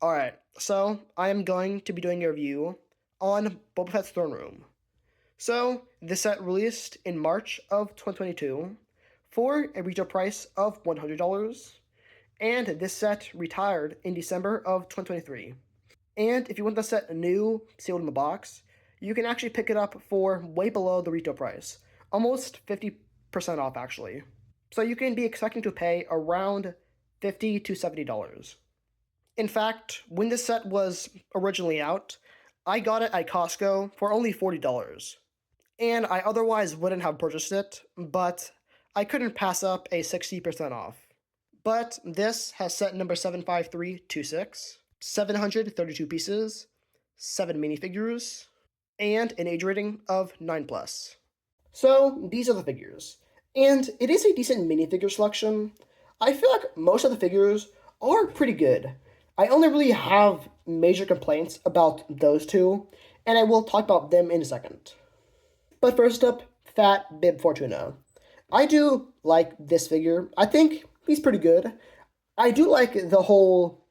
Alright, so I am going to be doing a review on Boba Fett's Throne Room. So, this set released in March of 2022 for a retail price of $100, and this set retired in December of 2023. And if you want the set new, sealed in the box, you can actually pick it up for way below the retail price, almost 50% off actually. So you can be expecting to pay around $50 to $70. In fact, when this set was originally out, I got it at Costco for only $40. And I otherwise wouldn't have purchased it, but I couldn't pass up a 60% off. But this has set number 75326, 732 pieces, 7 minifigures, and an age rating of 9+. So these are the figures. And it is a decent minifigure selection. I feel like most of the figures are pretty good. I only really have major complaints about those two, and I will talk about them in a second. But first up, Fat Bib Fortuna. I do like this figure. I think he's pretty good. I do like the whole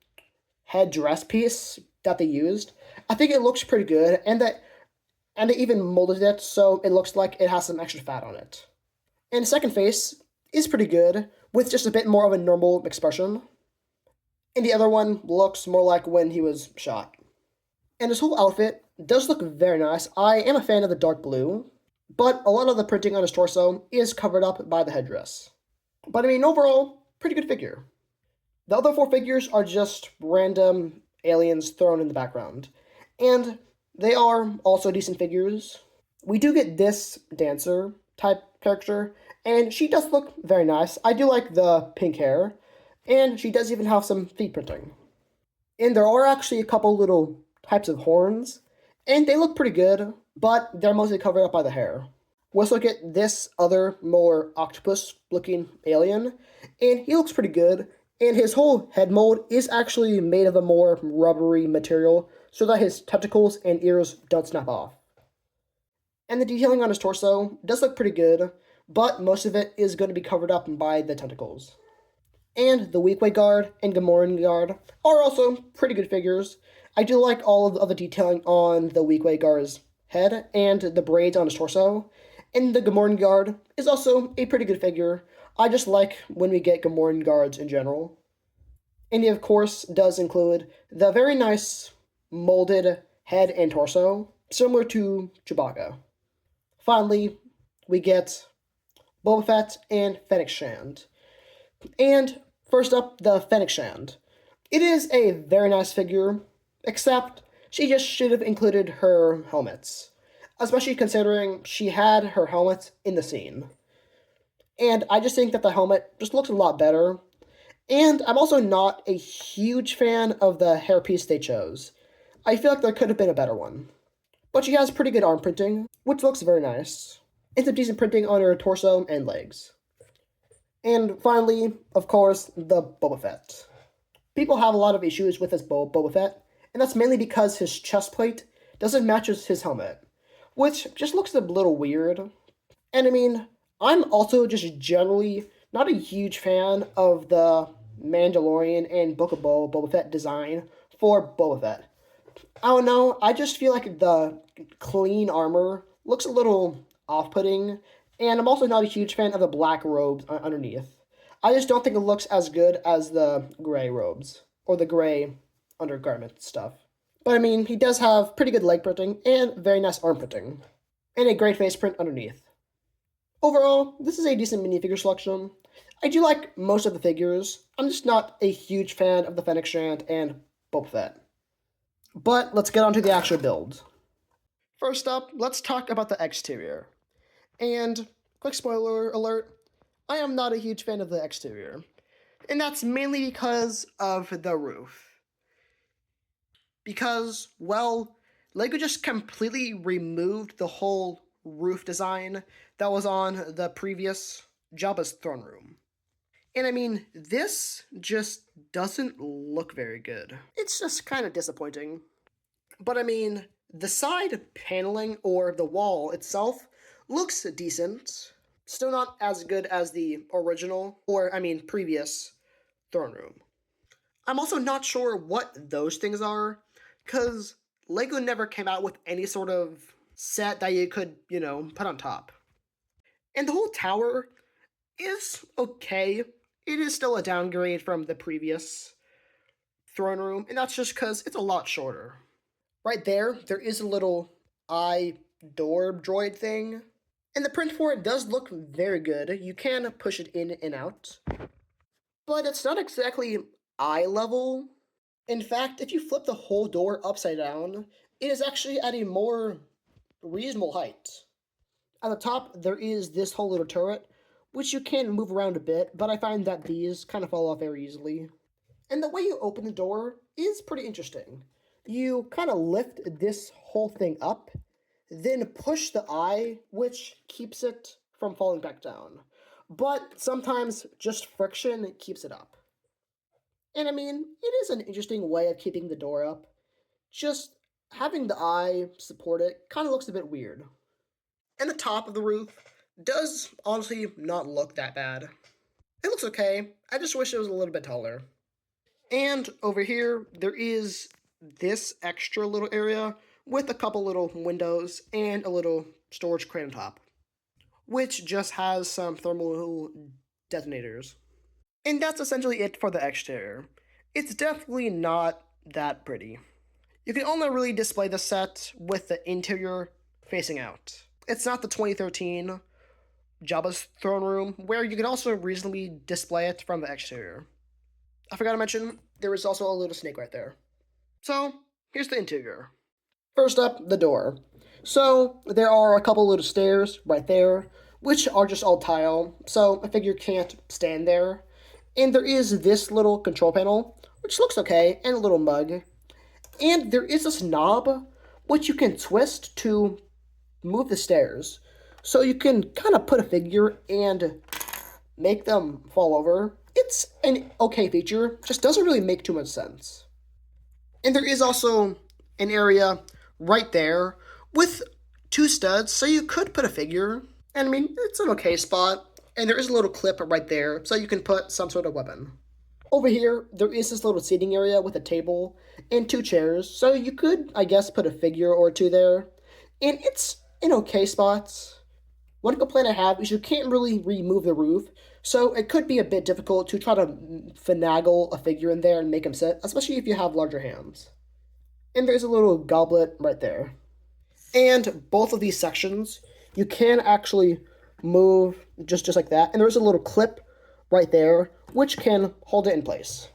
head dress piece that they used. I think it looks pretty good, and they even molded it so it looks like it has some extra fat on it. And the second face is pretty good, with just a bit more of a normal expression. And the other one looks more like when he was shot. And his whole outfit does look very nice. I am a fan of the dark blue, but a lot of the printing on his torso is covered up by the headdress. But I mean, overall, pretty good figure. The other four figures are just random aliens thrown in the background. And they are also decent figures. We do get this dancer type character, and she does look very nice. I do like the pink hair, and she does even have some feet printing. And there are actually a couple little types of horns, and they look pretty good, but they're mostly covered up by the hair. Let's look at this other, more octopus-looking alien, and he looks pretty good, and his whole head mold is actually made of a more rubbery material so that his tentacles and ears don't snap off. And the detailing on his torso does look pretty good, but most of it is going to be covered up by the tentacles. And the Weequay Guard and Gamorrean Guard are also pretty good figures. I do like all of the detailing on the Weequay Guard's head and the braids on his torso. And the Gamorrean Guard is also a pretty good figure. I just like when we get Gamorrean Guards in general. And he, of course, does include the very nice molded head and torso, similar to Chewbacca. Finally, we get Boba Fett and Fennec Shand. And first up, the Fennec Shand. It is a very nice figure, except she just should have included her helmets, especially considering she had her helmet in the scene. And I just think that the helmet just looks a lot better. And I'm also not a huge fan of the hairpiece they chose. I feel like there could have been a better one. But she has pretty good arm printing, which looks very nice. And some decent printing on her torso and legs. And finally, of course, the Boba Fett. People have a lot of issues with this Boba Fett, and that's mainly because his chest plate doesn't match his helmet, which just looks a little weird. And I mean, I'm also just generally not a huge fan of the Mandalorian and Book of Boba Fett design for Boba Fett. I don't know, I just feel like the clean armor looks a little off-putting, and I'm also not a huge fan of the black robes underneath. I just don't think it looks as good as the gray robes, or the gray undergarment stuff. But I mean, he does have pretty good leg printing, and very nice arm printing, and a great face print underneath. Overall, this is a decent minifigure selection. I do like most of the figures. I'm just not a huge fan of the Fennec Shand and Boba Fett. But let's get on to the actual build. First up, let's talk about the exterior. And, quick spoiler alert, I am not a huge fan of the exterior. And that's mainly because of the roof. Because, well, LEGO just completely removed the whole roof design that was on the previous Jabba's throne room. And I mean, this just doesn't look very good. It's just kind of disappointing. But I mean, the side paneling, or the wall itself, looks decent. Still not as good as the original, or I mean previous throne room. I'm also not sure what those things are, because Lego never came out with any sort of set that you could, put on top. And the whole tower is okay. It is still a downgrade from the previous throne room, and that's just because it's a lot shorter. Right there is a little eye door droid thing, and the print for it does look very good. You can push it in and out, but it's not exactly eye level. In fact, if you flip the whole door upside down, it is actually at a more reasonable height. At the top, there is this whole little turret, which you can move around a bit, but I find that these kind of fall off very easily. And the way you open the door is pretty interesting. You kind of lift this whole thing up, then push the eye, which keeps it from falling back down. But sometimes just friction keeps it up. And I mean, it is an interesting way of keeping the door up. Just having the eye support it kind of looks a bit weird. And the top of the roof does honestly not look that bad. It looks okay. I just wish it was a little bit taller. And over here, there is this extra little area with a couple little windows and a little storage crate on top, which just has some thermal detonators. And that's essentially it for the exterior. It's definitely not that pretty. You can only really display the set with the interior facing out. It's not the 2013 Jabba's throne room, where you can also reasonably display it from the exterior. I forgot to mention, there is also a little snake right there. So, here's the interior. First up, the door. So, there are a couple little stairs right there, which are just all tile, so a figure can't stand there. And there is this little control panel, which looks okay, and a little mug. And there is this knob, which you can twist to move the stairs. So you can kind of put a figure and make them fall over. It's an okay feature, just doesn't really make too much sense. And there is also an area right there with two studs, so you could put a figure. And I mean, it's an okay spot. And there is a little clip right there, so you can put some sort of weapon. Over here, there is this little seating area with a table and two chairs, so you could, I guess, put a figure or two there. And it's in okay spots. One complaint I have is you can't really remove the roof, so it could be a bit difficult to try to finagle a figure in there and make him sit, especially if you have larger hands. And there's a little goblet right there. And both of these sections, you can actually move just like that. And there's a little clip right there, which can hold it in place.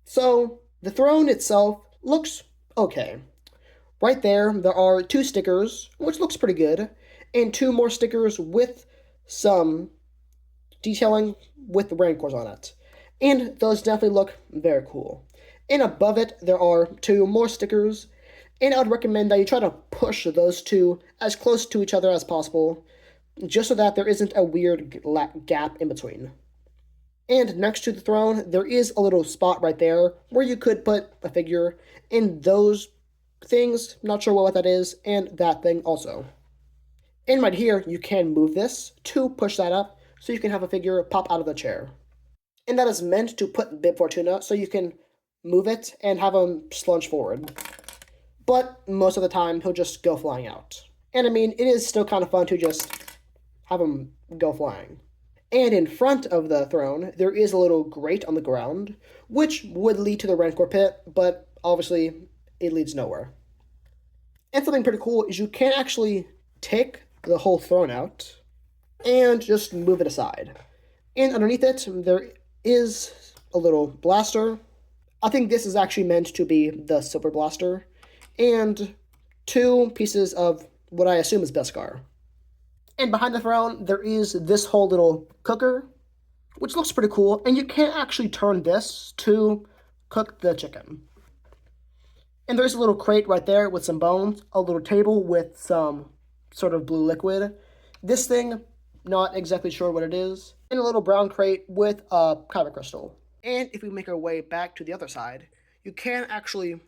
So the throne itself looks okay. Right there are two stickers, which looks pretty good, and two more stickers with some detailing with the rancors on it. And those definitely look very cool. And above it, there are two more stickers, and I would recommend that you try to push those two as close to each other as possible, just so that there isn't a weird gap in between. And next to the throne, there is a little spot right there where you could put a figure in those things, not sure what that is, and that thing also. And right here, you can move this to push that up so you can have a figure pop out of the chair. And that is meant to put Bib Fortuna so you can move it and have him slunge forward. But most of the time, he'll just go flying out. And I mean, it is still kind of fun to just have him go flying. And in front of the throne, there is a little grate on the ground, which would lead to the Rancor pit, but obviously it leads nowhere. And something pretty cool is you can actually take the whole throne out and just move it aside. And underneath it, there is a little blaster. I think this is actually meant to be the Super Blaster. And two pieces of what I assume is Beskar. And behind the throne, there is this whole little cooker, which looks pretty cool. And you can actually turn this to cook the chicken. And there's a little crate right there with some bones, a little table with some sort of blue liquid. This thing, not exactly sure what it is. And a little brown crate with a kyber crystal. And if we make our way back to the other side, you can actually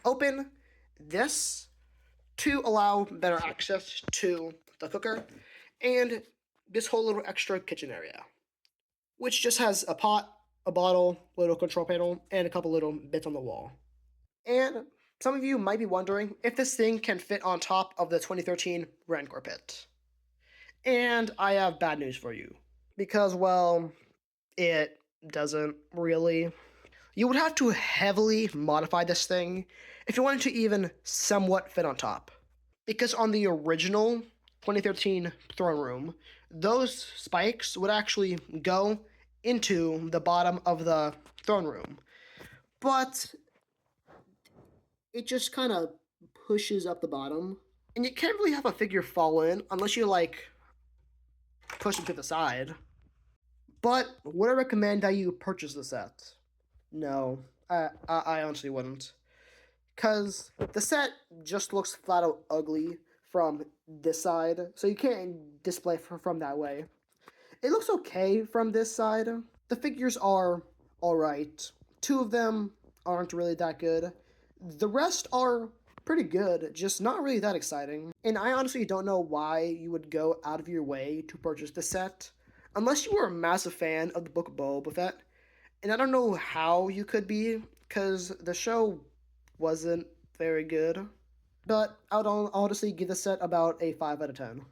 open this to allow better access to the cooker and this whole little extra kitchen area, which just has a pot a bottle, little control panel, and a couple little bits on the wall. And some of you might be wondering if this thing can fit on top of the 2013 Rancor pit. And I have bad news for you. Because, well, it doesn't really. You would have to heavily modify this thing if you wanted to even somewhat fit on top. Because on the original 2013 throne room, those spikes would actually go into the bottom of the throne room. But it just kind of pushes up the bottom. And you can't really have a figure fall in unless you, like, push them to the side. But would I recommend that you purchase the set? No, I honestly wouldn't. Because the set just looks flat out ugly from this side, so you can't display from that way. It looks okay from this side. The figures are alright. Two of them aren't really that good. The rest are pretty good, just not really that exciting. And I honestly don't know why you would go out of your way to purchase the set, unless you were a massive fan of the Book of Boba Fett. And I don't know how you could be, because the show wasn't very good. But I would honestly give the set about a 5 out of 10.